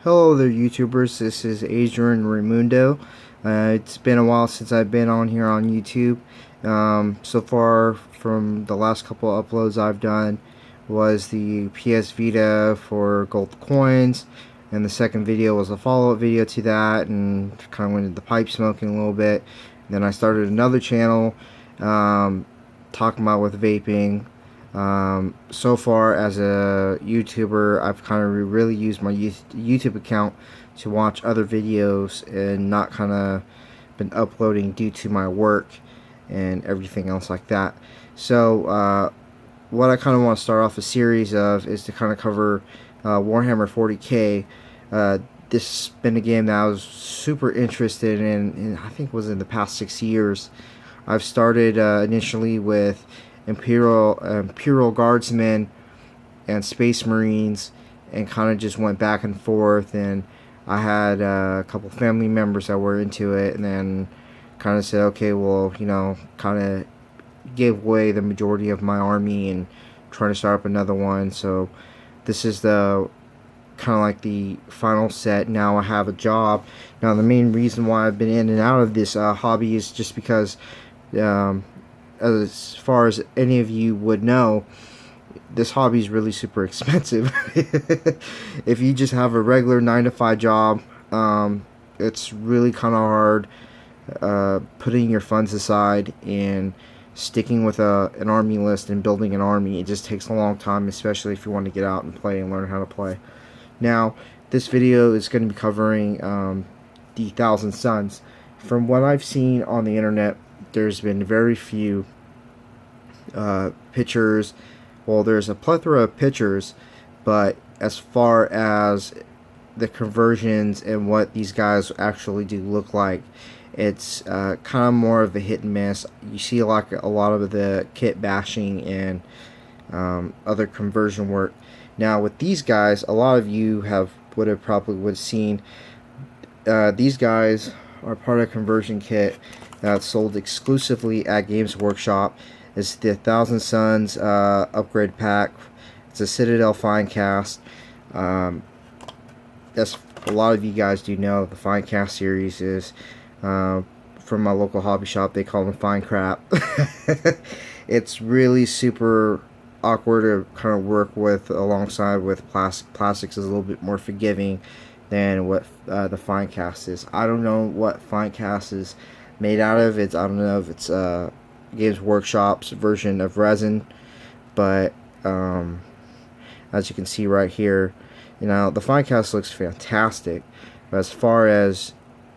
Hello there, YouTubers. This is Adrian Raimundo. It's been a while since I've been on here on YouTube. So far, from the last couple of uploads I've done, was the PS Vita for gold coins, and the second video was a follow-up video to that, and kind of went into pipe smoking a little bit. Then I started another channel talking about with vaping. So far as a YouTuber, I've kind of really used my YouTube account to watch other videos and not kind of been uploading due to my work and everything else like that. So what I kind of want to start off a series of is to kind of cover Warhammer 40k. This has been a game that I was super interested in I think was in the past 6 years. I've started initially with Imperial Guardsmen and Space Marines, and kind of just went back and forth, and I had a couple family members that were into it, and then kind of said, okay, well, you know, kind of gave away the majority of my army and trying to start up another one. So this is the kind of like the final set. Now I have a job. Now the main reason why I've been in and out of this hobby is just because as far as any of you would know, this hobby is really super expensive. If you just have a regular 9-to-5 job, it's really kind of hard putting your funds aside and sticking with an army list and building an army. It just takes a long time, especially if you want to get out and play and learn how to play. Now, this video is going to be covering the Thousand Suns. From what I've seen on the internet, there's been very few pictures. Well, there's a plethora of pictures, but as far as the conversions and what these guys actually do look like, it's kind of more of a hit and miss. You see a lot of the kit bashing and other conversion work. Now with these guys, a lot of you would have seen these guys are part of a conversion kit that's sold exclusively at Games Workshop. It's the Thousand Suns upgrade pack. It's a Citadel Fine Cast. As a lot of you guys do know, the Fine Cast series is from my local hobby shop. They call them Fine Crap. It's really super awkward to kind of work with alongside with plastic. Plastics is a little bit more forgiving than what the Fine Cast is. I don't know what Fine Cast is made out of. I don't know if it's Games Workshop's version of resin, but as you can see right here, you know, the Fine Cast looks fantastic. But as far as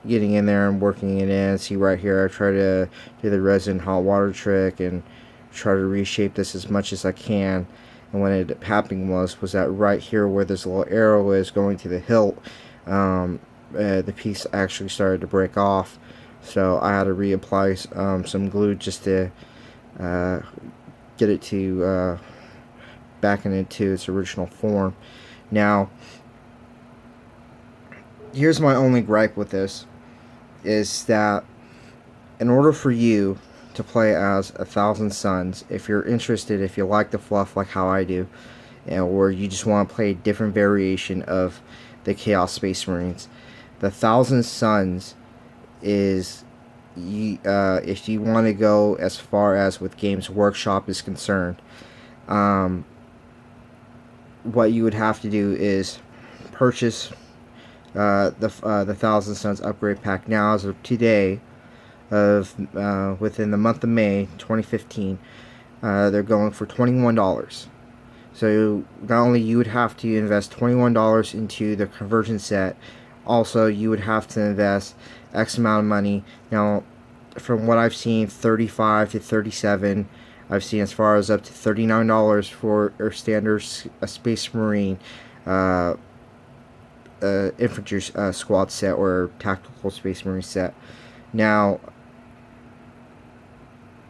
getting in there and working it in, see right here, I try to do the resin hot water trick and try to reshape this as much as I can. And what ended up happening was that right here where this little arrow is going to the hilt, the piece actually started to break off. So I had to reapply some glue just to get it to back into its original form. Now, here's my only gripe with this, is that in order for you to play as a Thousand Suns, if you're interested, if you like the fluff like how I do, or you just want to play a different variation of the Chaos Space Marines, the Thousand Suns is, if you want to go as far as with Games Workshop is concerned, what you would have to do is purchase the Thousand Suns upgrade pack now as of today, within the month of May 2015. They're going for $21. So not only you would have to invest $21 into the conversion set, also you would have to invest X amount of money. Now, from what I've seen, 35 to 37. I've seen as far as up to $39 for a standard Space Marine infantry squad set or tactical Space Marine set. Now,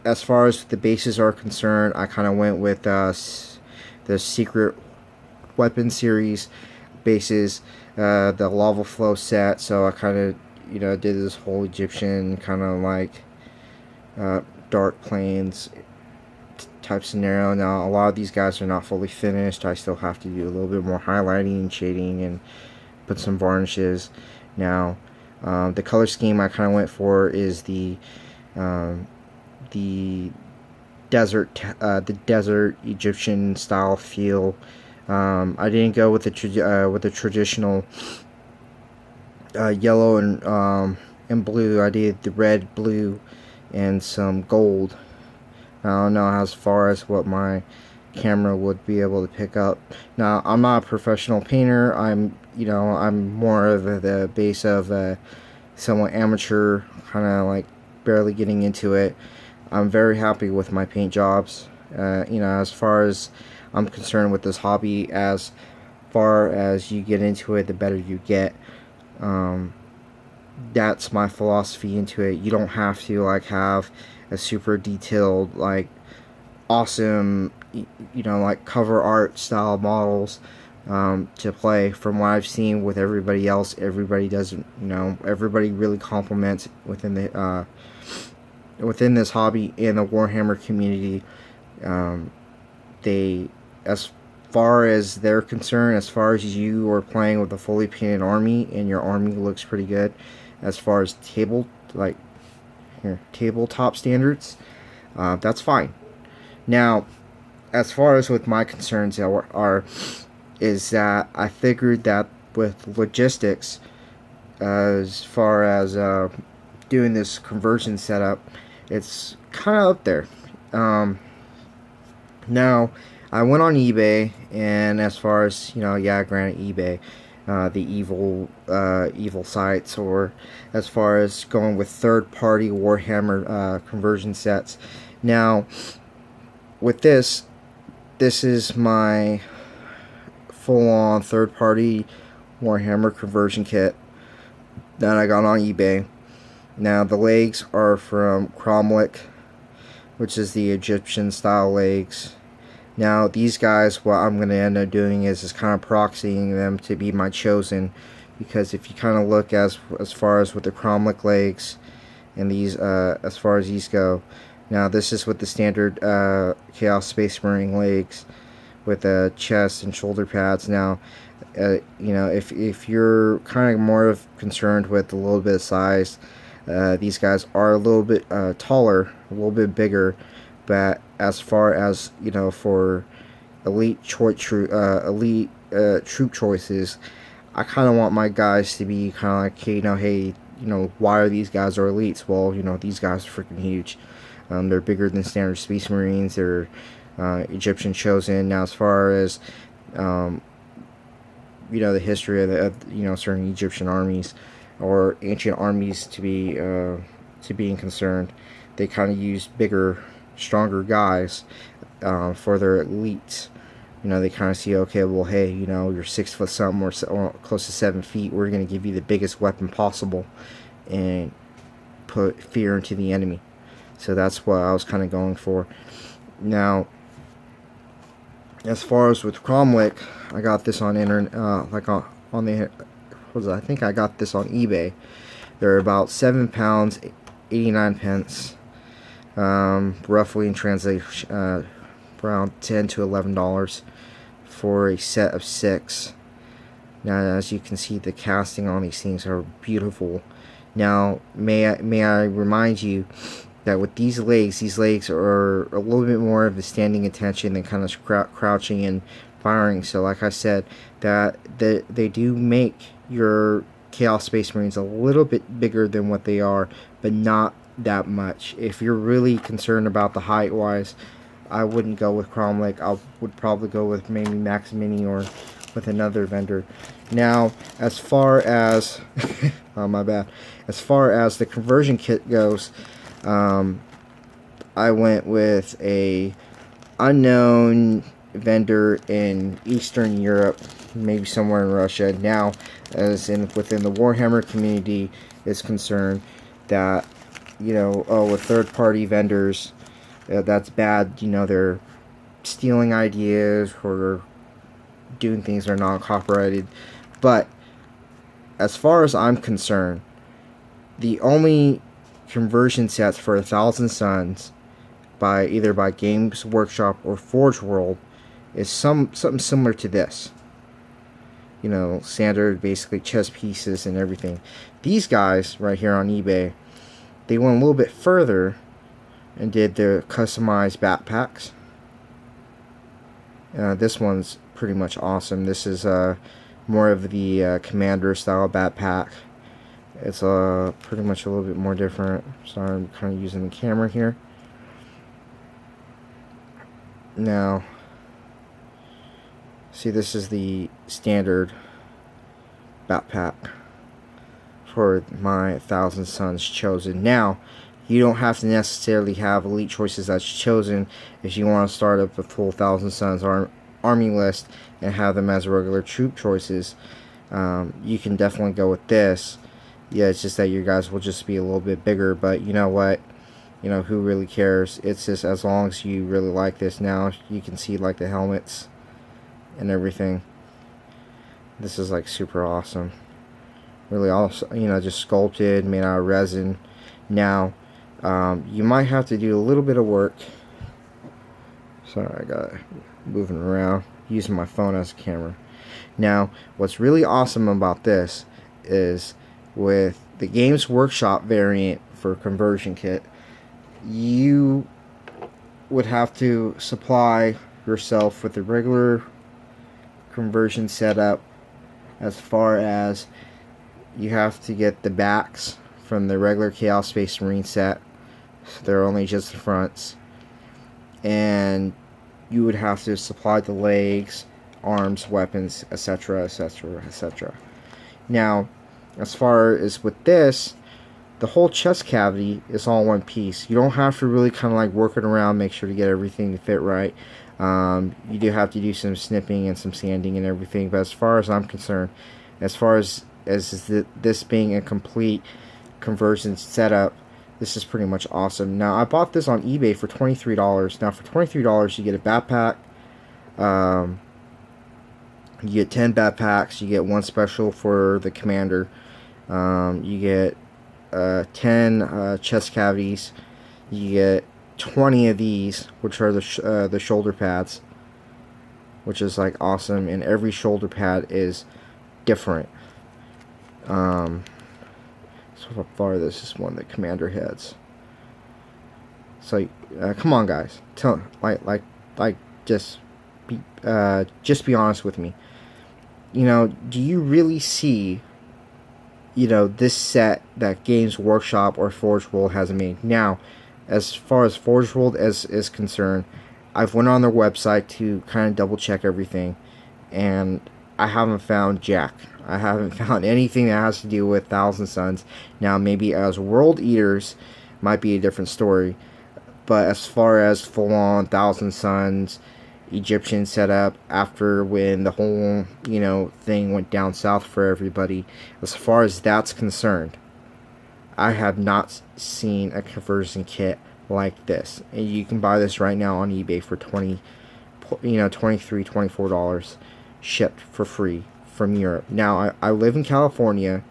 as far as the bases are concerned, I kind of went with the Secret Weapon series bases, the Lava Flow set. So I kind of, you know, did this whole Egyptian kind of like Dark Plains type scenario. Now, a lot of these guys are not fully finished. I still have to do a little bit more highlighting and shading and put some varnishes. Now, the color scheme I kind of went for is the the desert Egyptian style feel. I didn't go with the traditional yellow and blue. I did the red, blue, and some gold. I don't know as far as what my camera would be able to pick up. Now, I'm not a professional painter. I'm more of the base of somewhat amateur, kind of like barely getting into it. I'm very happy with my paint jobs. As far as I'm concerned with this hobby, as far as you get into it, the better you get. That's my philosophy into it. You don't have to like have a super detailed, like awesome, like cover art style models to play. From what I've seen with everybody else, everybody doesn't, everybody really compliments within this hobby and the Warhammer community. As far as they're concerned, as far as you are playing with a fully painted army and your army looks pretty good, as far as tabletop standards, that's fine. Now, as far as with my concerns is that I figured that with logistics, as far as doing this conversion setup, it's kind of up there. Now, I went on eBay, and as far as granted, eBay, the evil sites, or as far as going with third-party Warhammer conversion sets. Now, with this is my full-on third-party Warhammer conversion kit that I got on eBay. Now, the legs are from Cromlech, which is the Egyptian style legs. Now, these guys, what I'm going to end up doing is kind of proxying them to be my chosen, because if you kind of look as far as with the Cromlech legs and these, as far as these go, now this is with the standard Chaos Space Marine legs with chest and shoulder pads. Now, if you're kind of more concerned with a little bit of size, these guys are a little bit taller, a little bit bigger. But as far as for elite troop choices, I kind of want my guys to be kind of like, hey, why are these guys our elites? Well, these guys are freaking huge. They're bigger than standard Space Marines. They're Egyptian chosen. Now, as far as the history of certain Egyptian armies or ancient armies to being concerned, they kind of used bigger, stronger guys for their elites. They kind of see, okay, well, hey, you're 6 foot something or close to 7 feet. We're going to give you the biggest weapon possible and put fear into the enemy. So that's what I was kind of going for. Now, as far as with Cromlech, I got this on internet, I think I got this on eBay. They're about £7, 89 pence. Roughly in translation, around $10 to $11 for a set of 6. Now, as you can see, the casting on these things are beautiful. Now, may I remind you that with these legs are a little bit more of a standing attention than kind of crouching and firing. So, like I said, that they do make your Chaos Space Marines a little bit bigger than what they are, but not that much. If you're really concerned about the height wise, I wouldn't go with Cromlech. I would probably go with maybe Max Mini or with another vendor. Now, as far as oh, my bad, as far as the conversion kit goes, I went with a unknown vendor in Eastern Europe, maybe somewhere in Russia. Now, as in within the Warhammer community is concerned, that with third-party vendors, that's bad. They're stealing ideas or doing things that are not copyrighted. But as far as I'm concerned, the only conversion sets for 1,000 Suns either by Games Workshop or Forge World is something similar to this. you know, standard basically chess pieces and everything. These guys right here on eBay, they went a little bit further and did their customized backpacks. This one's pretty much awesome. This is more of the commander style backpack. It's pretty much a little bit more different. Sorry, I'm kind of using the camera here. Now, see, this is the standard backpack for my 1,000 Suns chosen. Now, you don't have to necessarily have elite choices that's chosen if you want to start up a full 1,000 Suns army list and have them as regular troop choices. You can definitely go with this. Yeah, it's just that your guys will just be a little bit bigger, but you know what? You know, who really cares? It's just as long as you really like this. Now you can see like the helmets and everything. This is like super awesome. Really awesome, you know, just sculpted, made out of resin. Now, you might have to do a little bit of work. Sorry, I got moving around, using my phone as a camera. Now, what's really awesome about this is with the Games Workshop variant for conversion kit, you would have to supply yourself with the regular conversion setup, as far as you have to get the backs from the regular Chaos Space Marine set. So they're only just the fronts, and you would have to supply the legs, arms, weapons, etc., etc., etc. Now, as far as with this, the whole chest cavity is all one piece. You don't have to really kind of like work it around, make sure to get everything to fit right. You do have to do some snipping and some sanding and everything, but as far as I'm concerned, as far as this being a complete conversion setup, this is pretty much awesome. Now, I bought this on eBay for $23. Now, for $23, you get a backpack. You get 10 backpacks. You get one special for the commander. You get 10 chest cavities. You get 20 of these, which are the shoulder pads, which is like awesome. And every shoulder pad is different. So far, this is one of the commander heads. So come on, guys, just be honest with me. You know, do you really see, you know, this set that Games Workshop or Forge World has made? Now, as far as Forge World is concerned, I've went on their website to kind of double check everything, and I haven't found jack. I haven't found anything that has to do with 1,000 Suns. Now, maybe as World Eaters might be a different story, but as far as full-on 1,000 Suns Egyptian setup after when the whole, you know, thing went down south for everybody, as far as that's concerned, I have not seen a conversion kit like this. And you can buy this right now on eBay for $23, $24, shipped for free from Europe. Now, I live in California.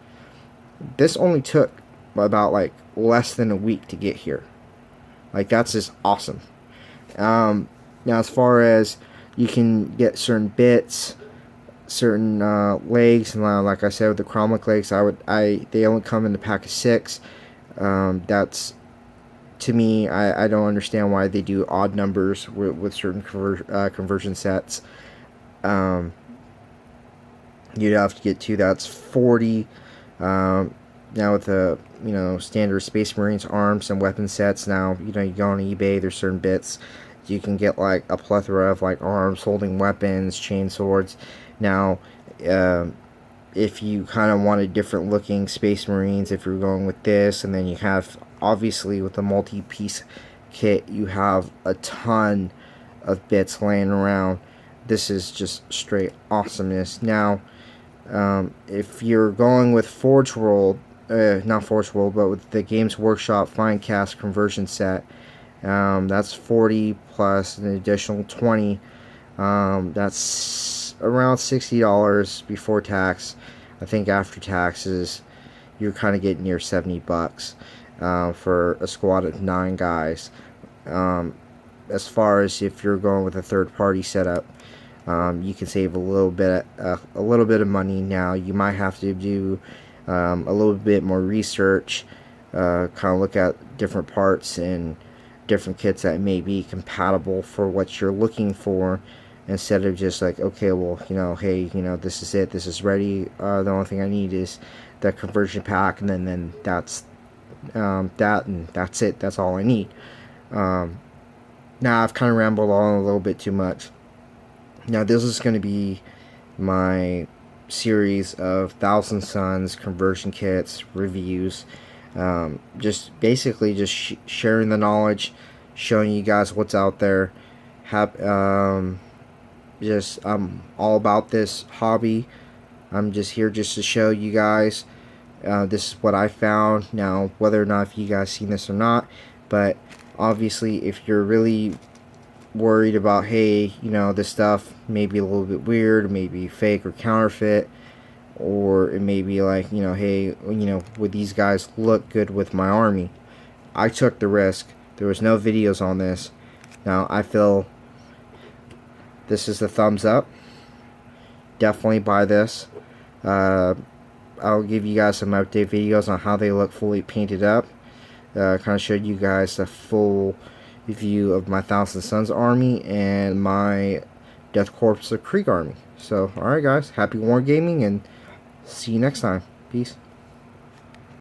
This only took about like less than a week to get here. Like, that's just awesome. Now, as far as you can get certain bits, certain legs, and like I said with the chromic legs, they only come in the pack of 6. That's, to me, I don't understand why they do odd numbers with certain conversion sets. You'd have to get 2. That's 40. Now with the, you know, standard Space Marines arms and weapon sets, now, you know, you go on eBay, there's certain bits you can get like a plethora of like arms, holding weapons, chain swords. Now, if you kind of wanted different looking Space Marines, if you're going with this, and then you have, obviously with the multi-piece kit, you have a ton of bits laying around. This is just straight awesomeness. Now, if you're going with Forge World, not Forge World, but with the Games Workshop Finecast conversion set, that's 40 plus an additional 20. That's around $60 before tax. I think after taxes, you're kind of getting near $70 for a squad of 9 guys. As far as if you're going with a third-party setup, You can save a little bit of money. Now you might have to do a little bit more research, kind of look at different parts and different kits that may be compatible for what you're looking for, instead of just like, okay, well, hey, this is it, this is ready, the only thing I need is the conversion pack, and then that's that, and that's it, that's all I need. Now I've kind of rambled on a little bit too much. Now this is going to be my series of Thousand Suns conversion kits reviews. Just basically just sharing the knowledge, showing you guys what's out there. I'm all about this hobby. I'm just here just to show you guys. This is what I found. Now, whether or not if you guys seen this or not, but obviously if you're really worried about, hey, this stuff may be a little bit weird, maybe fake or counterfeit, or it may be like, hey, would these guys look good with my army? I took the risk. There was no videos on this. Now I feel this is the thumbs up. Definitely buy this. I'll give you guys some update videos on how they look fully painted up. Kind of showed you guys the full view of my Thousand Suns army and my Death Corps of Krieg army. So, alright guys, happy wargaming, and see you next time. Peace.